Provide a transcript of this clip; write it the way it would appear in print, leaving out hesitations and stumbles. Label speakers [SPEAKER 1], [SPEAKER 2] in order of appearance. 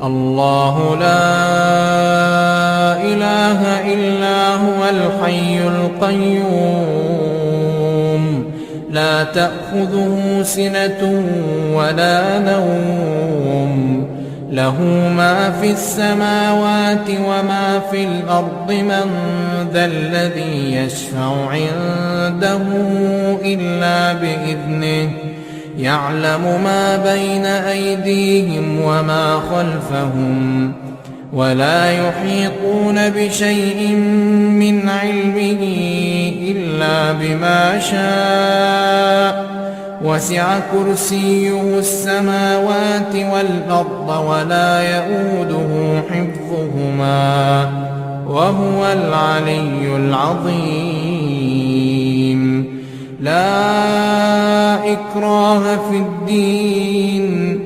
[SPEAKER 1] الله لا إله إلا هو الحي القيوم لا تأخذه سنة ولا نوم له ما في السماوات وما في الأرض من ذا الذي يشفع عنده إلا بإذنه يعلم ما بين أيديهم وما خلفهم ولا يحيطون بشيء من علمه إلا بما شاء وسع كرسيه السماوات والأرض ولا يئوده حفظهما وهو العلي العظيم لا إكراه في الدين